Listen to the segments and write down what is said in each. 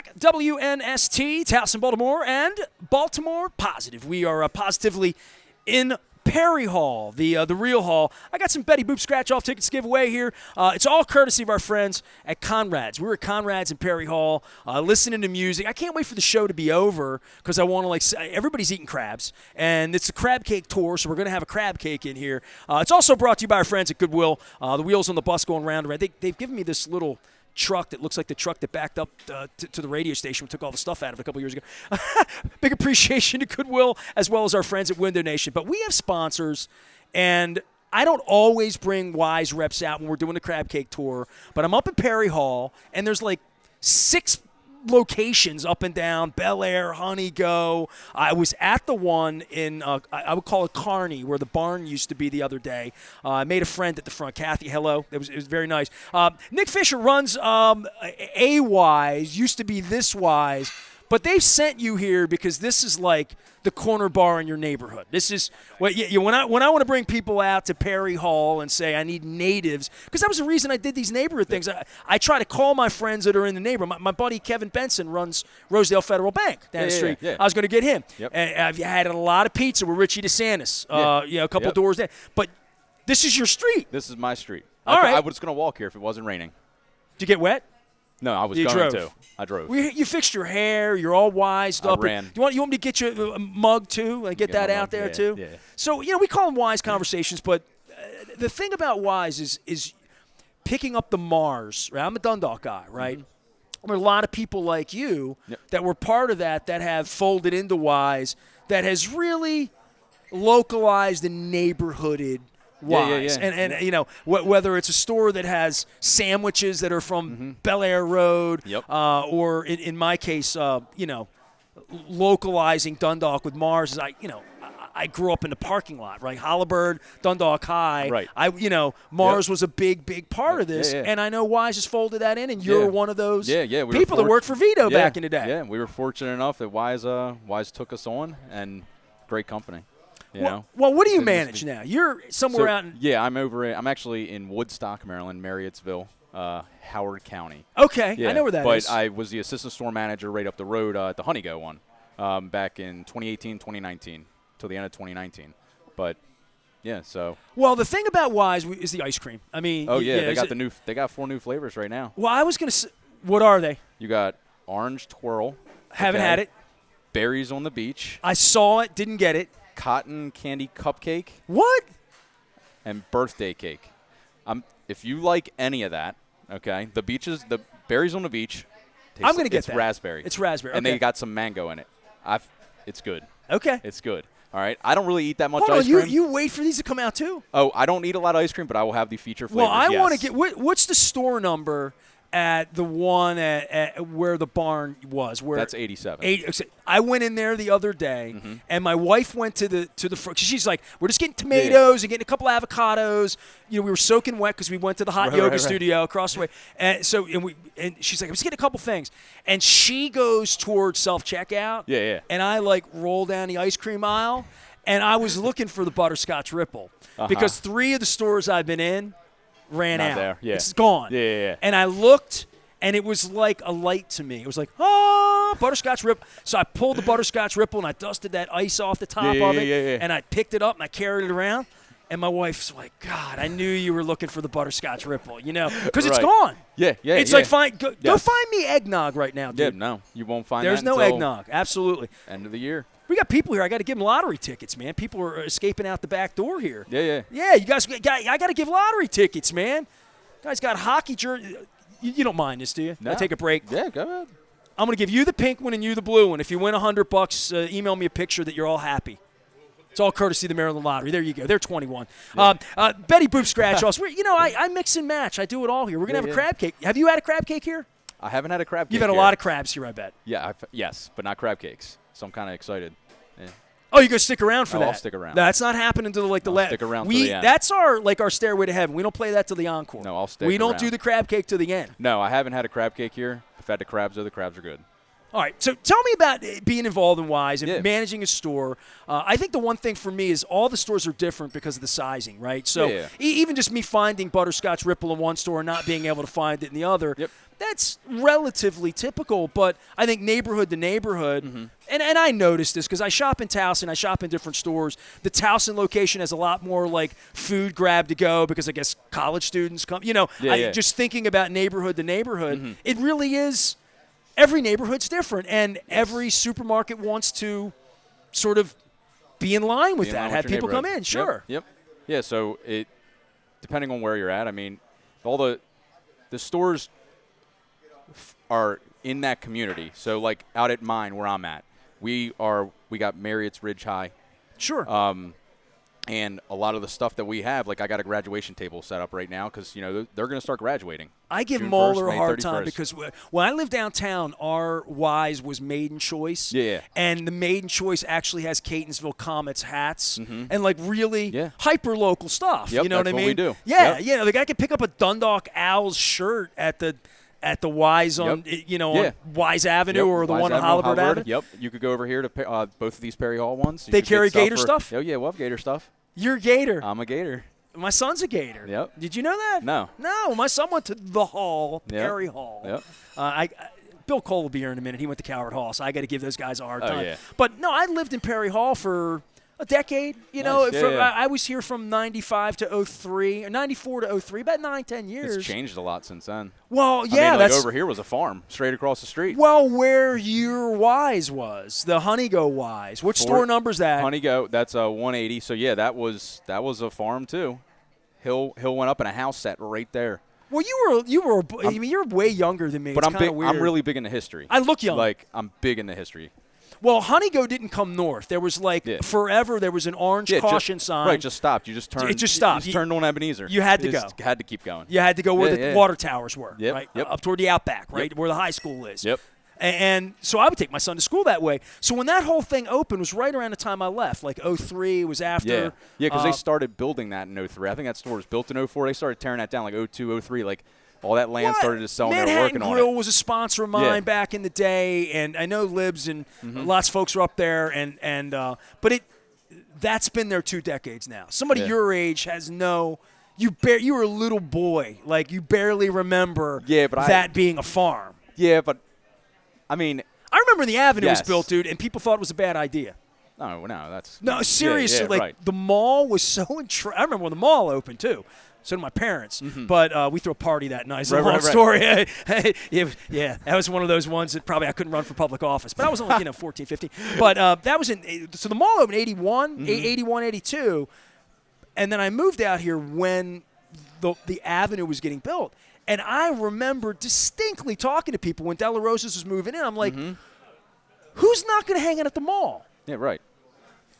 back. WNST, Towson, Baltimore, and Baltimore Positive. We are positively in Perry Hall, the real hall. I got some Betty Boop scratch-off tickets to give away here. It's all courtesy of our friends at Conrad's. We were at Conrad's in Perry Hall listening to music. I can't wait for the show to be over because I want to, everybody's eating crabs. And it's a crab cake tour, so we're going to have a crab cake in here. It's also brought to you by our friends at Goodwill. The wheels on the bus going round and round. They've given me this little truck that looks like the truck that backed up to the radio station. We took all the stuff out of it a couple years ago. Big appreciation to Goodwill as well as our friends at Window Nation. But we have sponsors, and I don't always bring Weis reps out when we're doing the crab cake tour, but I'm up at Perry Hall, and there's like 6 locations up and down, Bel Air, Honey Go. I was at the one in, I would call it Kearney, where the barn used to be the other day. I made a friend at the front. Kathy, hello. It was very nice. Nick Fischer runs a Weis, used to be this Weis, but they've sent you here because this is like the corner bar in your neighborhood. This is when I want to bring people out to Perry Hall and say I need natives, because that was the reason I did these neighborhood things. I try to call my friends that are in the neighborhood. My buddy Kevin Benson runs Rosedale Federal Bank down the street. Yeah. I was going to get him. Yep. And I've had a lot of pizza with Richie DeSantis. A couple doors down. But this is your street. This is my street. All right. I was going to walk here if it wasn't raining. Did you get wet? No, I was You going drove. to. I drove. You fixed your hair. You're all wised up. ran. You want me to get you a mug too? Like get that my out mug, there yeah, too. yeah. So we call them wise conversations, but the thing about Weis is picking up the Mars. Right? I'm a Dundalk guy, right? Mm-hmm. There are a lot of people like you that were part of that have folded into Weis that has really localized and neighborhooded Weis. And whether it's a store that has sandwiches that are from Bel Air Road, or in my case, localizing Dundalk with Mars. I grew up in the parking lot, right? Halliburton, Dundalk High. Right. Mars was a big part of this, and I know Weis has folded that in, and you're one of those people that worked for Vito back in the day. Yeah, we were fortunate enough that Weis took us on, and great company. Well, what do you manage now? You're somewhere out in – Yeah, I'm actually in Woodstock, Maryland, Marriottsville, Howard County. Okay, yeah, I know where that is. But I was the assistant store manager right up the road at the Honey Go one back in 2018, 2019, till the end of 2019. But yeah, so. Well, the thing about Weis is the ice cream. I mean, they got 4 new flavors right now. Well, I was going to say, what are they? You got orange twirl. Haven't had it. Berries on the beach. I saw it, didn't get it. Cotton candy cupcake. What? And birthday cake. If you like any of that, okay, the berries on the beach. I'm going to get that. It's raspberry. It's raspberry. And they got some mango in it. It's good. Okay. It's good. All right. I don't really eat that much Hold ice on, cream. you wait for these to come out too? Oh, I don't eat a lot of ice cream, but I will have the feature flavors. Well, I want to get what's the store number at the one at where the barn was? That's 87. I went in there the other day, and my wife went to the front. She's like, "We're just getting tomatoes and getting a couple of avocados." We were soaking wet because we went to the hot yoga studio across the way, and she's like, "I'm just getting a couple things," and she goes towards self-checkout. Yeah. And I roll down the ice cream aisle, and I was looking for the butterscotch ripple because 3 of the stores I've been in ran Not out. there. Yeah. It's gone. Yeah. And I looked, and it was like a light to me. It was like, butterscotch ripple. So I pulled the butterscotch ripple, and I dusted that ice off the top of it, and I picked it up, and I carried it around. And my wife's like, God, I knew you were looking for the butterscotch ripple, because it's gone. Yeah. It's like, fine, go find me eggnog right now, dude. Yeah, no, you won't find There's that no until eggnog. Absolutely. End of the year. We got people here. I got to give them lottery tickets, man. People are escaping out the back door here. Yeah. Yeah, you guys, I got to give lottery tickets, man. Guys got hockey jersey. You don't mind this, do you? No. I take a break. Yeah, go ahead. I'm going to give you the pink one and you the blue one. If you win $100, email me a picture that you're all happy. It's all courtesy of the Maryland Lottery. There you go. They're 21. Yeah. Betty Boop scratch-offs. I mix and match. I do it all here. We're going to have a crab cake. Have you had a crab cake here? I haven't had a crab cake. You've had a lot of crabs here, I bet. Yeah, yes, but not crab cakes. So I'm kind of excited. Yeah. Oh, you're going to stick around for that? I'll stick around. That's not happening until the last. Stick around till the end. That's our stairway to heaven. We don't play that till the encore. No, I'll stick We don't around. do the crab cake till the end. No, I haven't had a crab cake here. I've had the crabs, though. The crabs are good. All right, so tell me about being involved in Weis and Yeah. managing a store. I think the one thing for me is all the stores are different because of the sizing, right? So Yeah. even just me finding Butterscotch Ripple in one store and not being able to find it in the other, Yep. that's relatively typical. But I think neighborhood to neighborhood, Mm-hmm. and I noticed this because I shop in Towson, I shop in different stores. The Towson location has a lot more like food grab to go because I guess college students come. Yeah, yeah. Just thinking about neighborhood to neighborhood, it really is. Every neighborhood's different, and every supermarket wants to sort of be in line with Be in that, line have with your people come neighborhood. in. Sure. Yep. Yeah. So it, depending on where you're at, I mean, all the stores are in that community. So like out at mine where I'm at, we got Marriott's Ridge High, Sure. and a lot of the stuff that we have, like I got a graduation table set up right now because they're going to start graduating. I give June Moeller 1st, a May hard 31st. time because when I lived downtown, our Weis was Made in Choice. Yeah. And the Made in Choice actually has Catonsville Comets hats and like really Yeah. hyper local stuff. Yep, You know that's what I what mean? we do. Yeah, Yep. yeah. Like I could pick up a Dundalk Owls shirt at the Weis on Yep. on Weis Avenue Yep, or the Wise one on Avenue, Halliburtt Avenue. Yep. You could go over here to both of these Perry Hall ones. You They could get carry Gator for- stuff? Oh yeah, we'll have Gator stuff. You're a Gator. I'm a Gator. My son's a Gator. Yep. Did you know that? No. No, my son went to the Hall, Yep. Perry Hall. Yep. Bill Cole will be here in a minute. He went to Coward Hall, so I got to give those guys a hard time. yeah. But no, I lived in Perry Hall for a decade. You know, Nice. Yeah, yeah. I was here from 95 to 03, or 94 to 03, about 9-10 years. It's changed a lot since then. Well, I yeah, mean, like that's over here was a farm straight across the street. well where your Weis was, the Honeygo Weis. Which store number's that? Honeygo, that's a 180. So yeah, that was a farm too. Hill went up and a house set right there. Well, I mean, you're way younger than me. But It's I'm kinda big. weird. I'm really big into history. I look young. Like I'm big into history. Well, Honeygo didn't come north. There was forever. There was an orange caution sign. Right, just stopped. You just turned. It just stopped. You just turned on Ebenezer. You had to You just go. Had to keep going. You had to go where Yeah, the water towers were, Yep, right? yep. Up toward the Outback, right? Yep. Where the high school is. Yep. And so I would take my son to school that way. So when that whole thing opened was right around the time I left, like 03 was after. Yeah, because they started building that in 03. I think that store was built in 04. They started tearing that down like 02, 03. Like all that land started to sell and they were Manhattan working Grill on it. was a sponsor of mine back in the day, and I know Libs and lots of folks are up there, but that's been there 2 decades now. Somebody your age has you were a little boy, like you barely remember that being a farm. Yeah, but I mean, I remember the Avenue was Yes. built, dude, and people thought it was a bad idea. no, that's No, seriously, yeah, like the mall was so I remember when the mall opened too. So did my parents. But we threw a party that night. It's a long story. Yeah, that was one of those ones that probably I couldn't run for public office. But I was only 14, 15. But that was so the mall opened 81, 81, 82. And then I moved out here when the Avenue was getting built. And I remember distinctly talking to people when De La Rosa's was moving in. I'm like, who's not going to hang out at the mall? Yeah, right.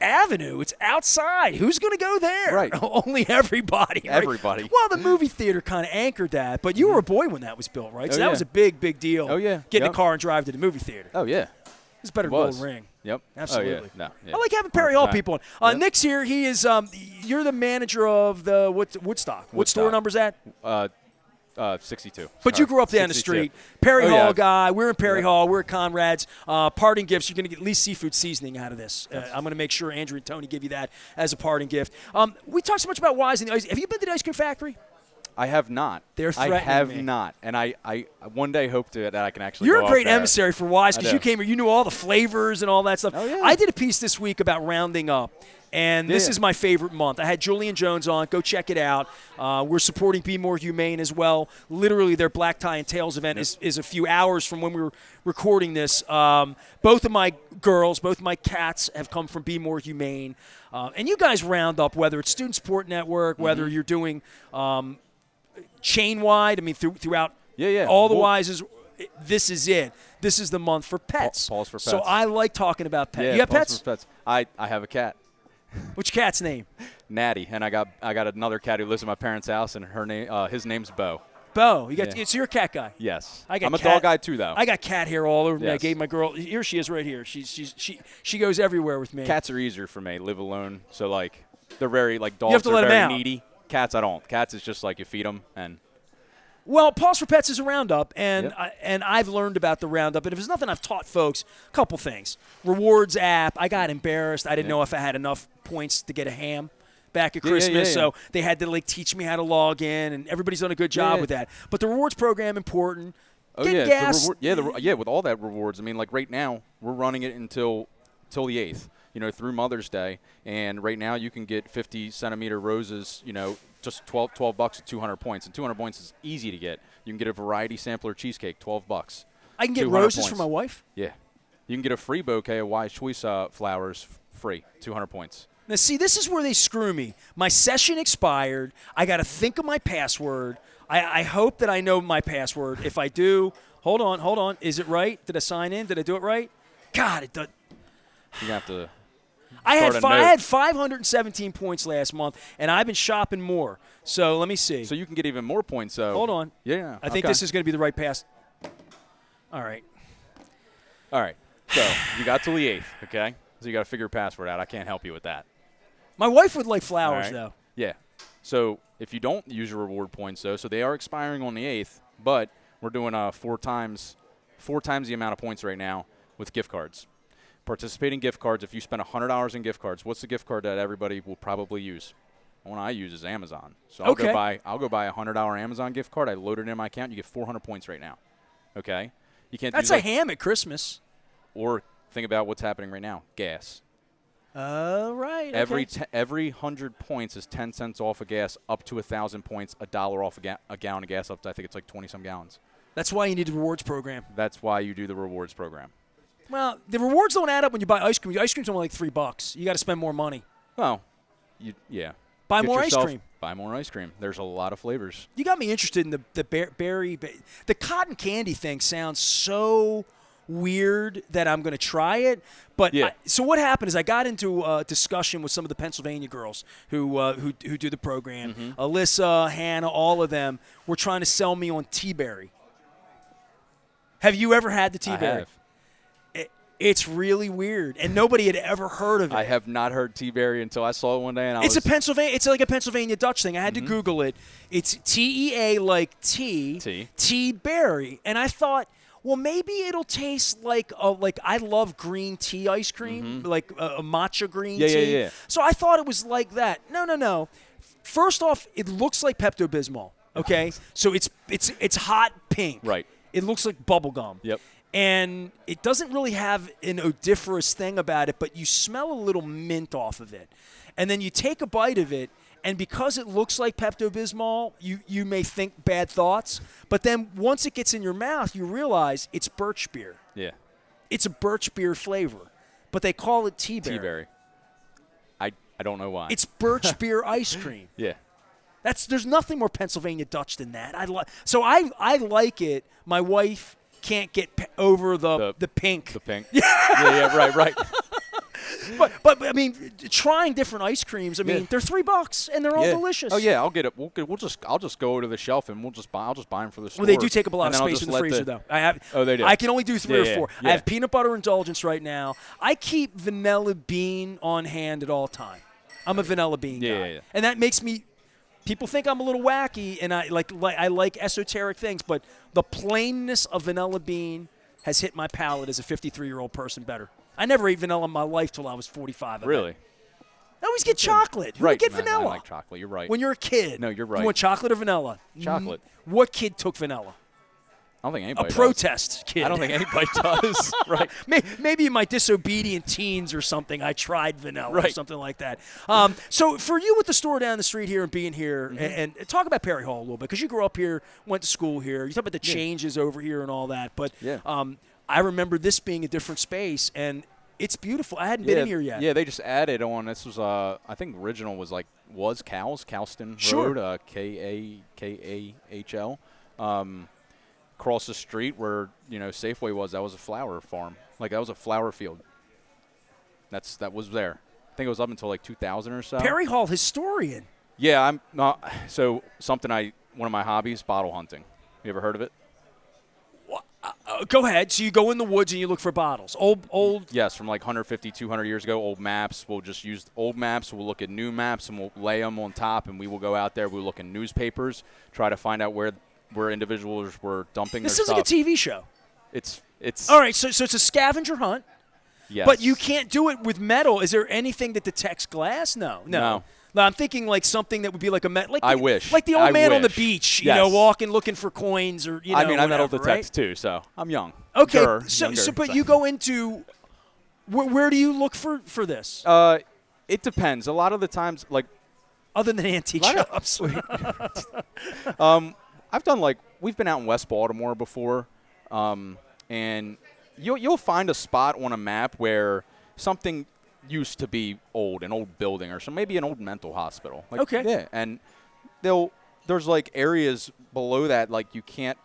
Avenue, it's outside. Who's going to go there? Right. Only everybody. Right? Everybody. Well, the movie theater kind of anchored that, but you were a boy when that was built, right? So that was a big, big deal. Oh, yeah. Getting a car and drive to the movie theater. Oh yeah. It's better It than was. Golden Ring. Yep. Absolutely. Oh, yeah. No, yeah. I like having Perry Hall 100%. people on. Yep. Nick's here. He is. You're the manager of the Woodstock. What store Woodstock. number's that? 62. But you grew up down the 62. street. Perry Oh, Hall yeah. guy. We're in Perry Yep. Hall. We're at Conrad's. Parting gifts. You're going to get at least seafood seasoning out of this. I'm going to make sure Andrew and Tony give you that as a parting gift. We talked so much about Weis and the ice. Have you been to the ice cream factory? I have not. They're I threatening have me. not, and I one day hope that I can actually. You're go a great up there. emissary for Weis because I you know. came here. You knew all the flavors and all that stuff. Oh, yeah. I did a piece this week about rounding up. And this is my favorite month. I had Julian Jones on. Go check it out. We're supporting Be More Humane as well. Literally, their Black Tie and Tails event is a few hours from when we were recording this. Both of my girls, both of my cats have come from Be More Humane. And you guys round up, whether it's Student Support Network, whether you're doing chain-wide, I mean, throughout all the Weises. This is it. This is the month for pets. Pause for So pets. I like talking about pets. Yeah, You have pause pets? for pets. I have a cat. What's your cat's name? Natty, and I got another cat who lives at my parents' house, and his name's Bo. Bo. So you're a cat guy. Yes. I got I'm a cat- dog guy too, though. I got cat hair all over me. I Yes. gave my girl. Here she is right here. She goes everywhere with me. Cats are easier for me. Live alone, so like they're very like dogs have to are let 'em very out. needy. Cats I don't. Cats is just like you feed them and Well, Pause for Pets is a roundup, and Yep. and I've learned about the roundup. And if there's nothing I've taught folks, a couple things. Rewards app. I got embarrassed. I didn't know if I had enough points to get a ham back at Christmas, so they had to teach me how to log in, and everybody's done a good job with that. But the rewards program important. Oh Get yeah, gas. With all that rewards. I mean, like right now we're running it until the 8th. Through Mother's Day, and right now you can get 50-centimeter roses. Just $12 at 200 points, and 200 points is easy to get. You can get a variety sampler cheesecake, $12. I can get roses for my wife. Yeah, you can get a free bouquet of Weis choice flowers free, 200 points. Now, see, this is where they screw me. My session expired. I got to think of my password. I hope that I know my password. If I do, hold on. Is it right? Did I sign in? Did I do it right? God, it does. You have to. I had 517 points last month, and I've been shopping more. So let me see. So you can get even more points. So hold on. Yeah. I think this is going to be the right pass. All right. So you got till the 8th, okay? So you got to figure your password out. I can't help you with that. My wife would like flowers, though. Yeah. So if you don't use your reward points, though, so they are expiring on the 8th, but we're doing 4 times the amount of points right now with gift cards. Participating gift cards, if you spend $100 in gift cards, what's the gift card that everybody will probably use? The one I use is Amazon. So I'll go buy a $100 Amazon gift card. I load it in my account. You get 400 points right now. Okay? You can't. That's a ham at Christmas. Or think about what's happening right now. Gas. Right. Every 100 points is 10 cents off of gas, up to 1,000 points, $1 off a gallon of gas, up to I think it's like 20-some gallons. That's why you need the rewards program. That's why you do the rewards program. Well, the rewards don't add up when you buy ice cream. Ice cream's only like $3. You got to spend more money. Well, Buy more ice cream. Buy more ice cream. There's a lot of flavors. You got me interested in the cotton candy thing. Sounds so weird that I'm going to try it. But so what happened is I got into a discussion with some of the Pennsylvania girls who do the program. Mm-hmm. Alyssa, Hannah, all of them were trying to sell me on T-Berry. Have you ever had the T-Berry? I have. It's really weird, and nobody had ever heard of it. I have not heard T-Berry until I saw it one day, and It's like a Pennsylvania Dutch thing. I had to Google it. It's T-E-A like T-Berry, and I thought, well, maybe it'll taste like I love green tea ice cream, like a matcha green tea. Yeah. So I thought it was like that. No. First off, it looks like Pepto-Bismol. Okay, so it's hot pink. Right. It looks like bubble gum. Yep. And it doesn't really have an odoriferous thing about it, but you smell a little mint off of it. And then you take a bite of it, and because it looks like Pepto-Bismol, you may think bad thoughts. But then once it gets in your mouth, you realize it's birch beer. Yeah. It's a birch beer flavor, but they call it T-Berry. T-Berry. I don't know why. It's birch beer ice cream. Yeah. There's nothing more Pennsylvania Dutch than that. I like it. My wife can't get over the pink. The pink. yeah, right. But I mean, trying different ice creams. I mean, they're $3 and they're all delicious. Oh yeah, I'll get it. I'll just go to the shelf and I'll just buy them for the store. Well, they do take up a lot of space in the freezer, though. They do. I can only do 3 or 4. Yeah. I have peanut butter indulgence right now. I keep vanilla bean on hand at all time. I'm a vanilla bean guy, and that makes me. People think I'm a little wacky, and I like esoteric things, but the plainness of vanilla bean has hit my palate as a 53-year-old person better. I never ate vanilla in my life till I was 45. Really? I always get chocolate. Who Right. would get vanilla? I like chocolate. You're right. When you're a kid. No, you're right. You want chocolate or vanilla? Chocolate. What kid took vanilla? I don't think anybody does. Protest kid. I don't think anybody does. Right. Maybe in my disobedient teens or something, I tried vanilla or something like that. So for you with the store down the street here and being here, and talk about Perry Hall a little bit, because you grew up here, went to school here. You talk about the changes over here and all that. But I remember this being a different space, and it's beautiful. I hadn't been in here yet. Yeah, they just added on. This was, I think the original was Cowston Road, Kahl. Across the street where Safeway was, that was a flower farm. Like that was a flower field. That was there. I think it was up until like 2000 or so. Perry Hall historian. Yeah, I'm not. So one of my hobbies, bottle hunting. You ever heard of it? Go ahead. So you go in the woods and you look for bottles. Old. Yes, from like 150, 200 years ago. Old maps. We'll just use old maps. We'll look at new maps and we'll lay them on top. And we will go out there. We'll look in newspapers, try to find out where where individuals were dumping This their is stuff. like a TV show. It's All right, so it's a scavenger hunt. yes. But you can't do it with metal. Is there anything that detects glass? No. No. No, I'm thinking like something that would be like a metal. Like I wish. Like the old I man on the wish. beach, Yes. walking looking for coins or I mean, I metal whatever, detect right? too, so I'm young. Okay, Younger, but you go into where do you look for this? It depends. A lot of the times, like Other than antique lot of- shops. I've done we've been out in West Baltimore before, and you'll find a spot on a map where something used to be old, an old building or maybe an old mental hospital. Okay. Yeah, and there's areas below that you can't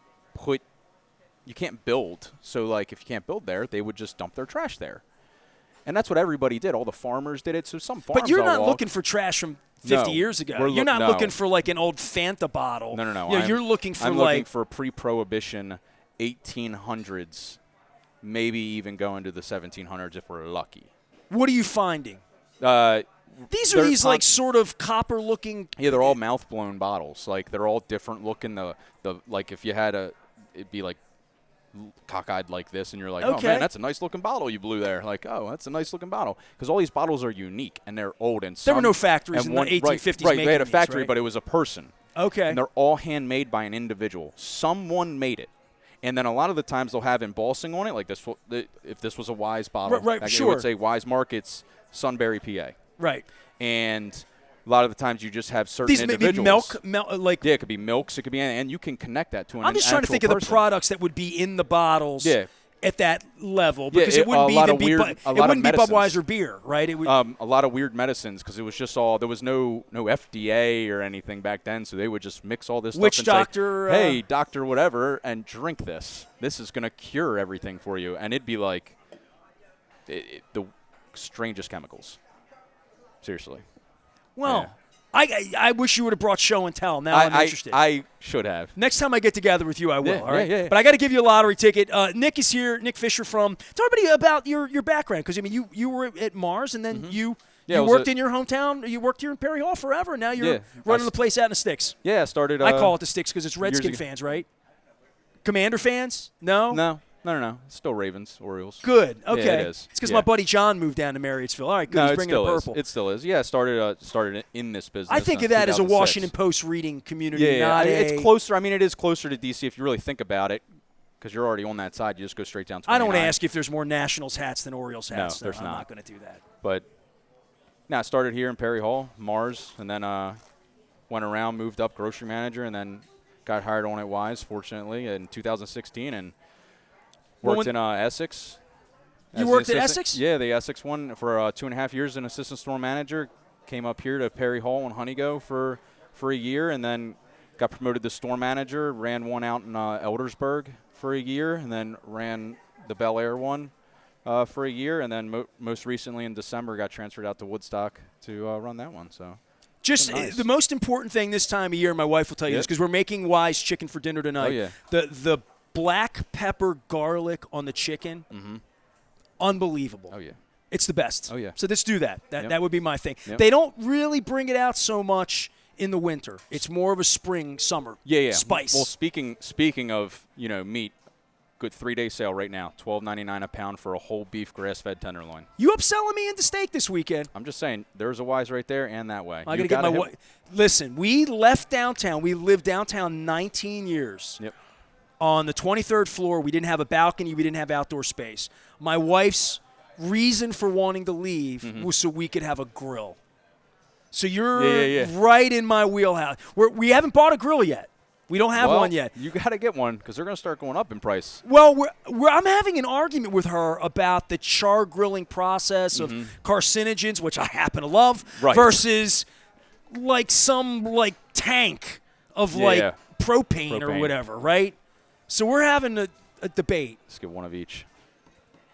build. So if you can't build there, they would just dump their trash there. And that's what everybody did. All the farmers did it. So some farms. But you're I'll not walk- looking for trash from 50 No, years ago. we're You're not no. looking for an old Fanta bottle. No. You're looking for I'm looking for pre-prohibition 1800s, maybe even going to the 1700s if we're lucky. What are you finding? These are They're these sort of copper looking. Yeah, they're all mouth blown bottles. They're all different looking. The if you had it'd be cockeyed like this, and you're like, oh Okay. man, that's a nice looking bottle you blew there. Oh, that's a nice looking bottle, because all these bottles are unique and they're old and There were no factories in the 1850s Right, making they had a these, factory, right? but it was a person. Okay. And they're all handmade by an individual. Someone made it. And then a lot of the times they'll have embossing on it, like this. If this was a Weis bottle, Right, it sure. would say Weis Markets, Sunbury, PA. Right. And a lot of the times you just have certain These may be individuals. milk, Yeah, it could be milks, it could be, and you can connect that to an. I'm just trying to actual think of the person. products that would be in the bottles. Yeah. At that level, Yeah, because it wouldn't a be lot even of be weird- Bu- a it lot of wouldn't be medicines. Budweiser beer, right? It would. A lot of weird medicines, because it was just there was no FDA or anything back then, so they would just mix all this Witch stuff and doctor, say, hey, doctor whatever, and drink this. This is going to cure everything for you. And it'd be the strangest chemicals. Seriously. well, yeah. I wish you would have brought show and tell. Now I'm interested. I should have. Next time I get together with you, I will. Yeah, all right. yeah. But I got to give you a lottery ticket. Nick is here. Nick Fischer from. Tell everybody about your background, because you were at Mars, and then you worked in your hometown. You worked here in Perry Hall forever. Now you're running the place out in the sticks. Yeah, I started. I call it the sticks because it's Redskin ago. fans, right? Commander fans? No. No. It's still Ravens, Orioles. Good. Okay. Yeah, it is. It's because Yeah. my buddy John moved down to Marriottsville. All right, good. No, He's it bringing still the is. purple. It still is. Yeah, I started in this business. I think since of that as a 2006. Washington Post reading community, Yeah, not it's closer. I mean, it is closer to DC if you really think about it, because you're already on that side. You just go straight down 29. I don't want to ask you if there's more Nationals hats than Orioles hats. No, there's I'm not. not going to do that. But I started here in Perry Hall, Mars, and then went around, moved up grocery manager, and then got hired on at Weis, fortunately, in 2016, and worked in Essex. You worked at Essex? Yeah, the Essex one for 2.5 years, an assistant store manager. Came up here to Perry Hall and Honeygo for a year, and then got promoted to store manager. Ran one out in Eldersburg for a year, and then ran the Bel Air one for a year, and then most recently in December got transferred out to Woodstock to run that one. So. Just nice. the most important thing this time of year, my wife will tell you this, because we're making Weis chicken for dinner tonight. Oh, yeah. The black pepper garlic on the chicken, unbelievable. Oh, yeah. It's the best. Oh, yeah. So let's do that. That would be my thing. Yep. They don't really bring it out so much in the winter. It's more of a spring, summer spice. Well, speaking of meat, good 3-day sale right now, $12.99 a pound for a whole beef grass-fed tenderloin. You upselling me into steak this weekend? I'm just saying, there's a Weis right there and that way. I got to get my wife. Listen, we left downtown. We lived downtown 19 years. Yep. On the 23rd floor, we didn't have a balcony. We didn't have outdoor space. My wife's reason for wanting to leave was so we could have a grill. So you're right in my wheelhouse. We haven't bought a grill yet. We don't have one yet. You got to get one, because they're going to start going up in price. Well, I'm having an argument with her about the char grilling process of carcinogens, which I happen to love, versus some tank of propane or whatever, right? So we're having a debate. Let's get one of each.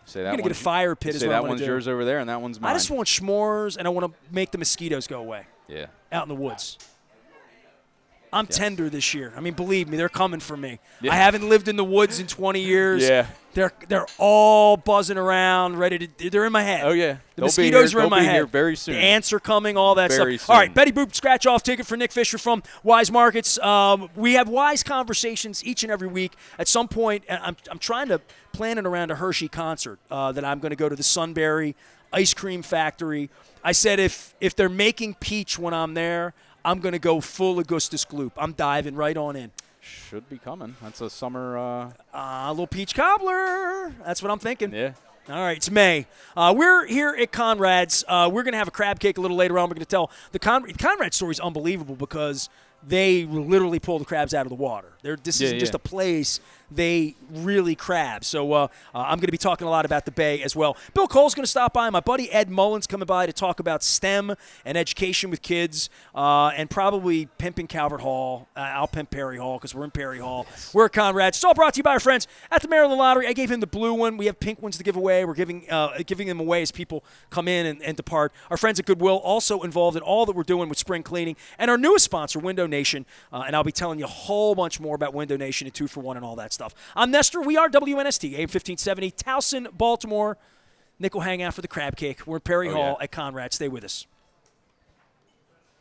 Say that I'm going to get a fire pit. Say that one's yours over there, and that one's mine. I just want s'mores, and I want to make the mosquitoes go away. Yeah. Out in the woods. I'm Yes. tender this year. I mean, believe me, they're coming for me. Yeah. I haven't lived in the woods in 20 years. Yeah. They're all buzzing around, ready to. They're in my head. Oh yeah. The They'll mosquitoes be here. are in They'll my be head. here very soon. The ants are coming. All that Very stuff. All right, soon. Betty Boop scratch off ticket for Nick Fischer from Weis Markets. We have Weis conversations each and every week. At some point, I'm trying to plan it around a Hershey concert that I'm going to go to the Sunbury Ice Cream Factory. I said if they're making peach when I'm there, I'm going to go full Augustus Gloop. I'm diving right on in. Should be coming. That's a summer. A little peach cobbler. That's what I'm thinking. Yeah. All right, it's May. We're here at Conrad's. We're going to have a crab cake a little later on. We're going to tell the Conrad story is unbelievable because they literally pull the crabs out of the water. This isn't just a place. They really crab. So I'm going to be talking a lot about the Bay as well. Bill Cole's going to stop by. My buddy Ed Mullen's coming by to talk about STEM and education with kids and probably pimping Calvert Hall. I'll pimp Perry Hall because we're in Perry Hall. Yes. We're at Conrad's. It's all brought to you by our friends at the Maryland Lottery. I gave him the blue one. We have pink ones to give away. We're giving them away as people come in and depart. Our friends at Goodwill also involved in all that we're doing with spring cleaning. And our newest sponsor, Window Nation. And I'll be telling you a whole bunch more about Window Nation and 2-for-1 and all that stuff. I'm Nestor. We are WNST, AM 1570, Towson, Baltimore. Nick will hang out for the crab cake. We're in Perry Hall at Conrad. Stay with us.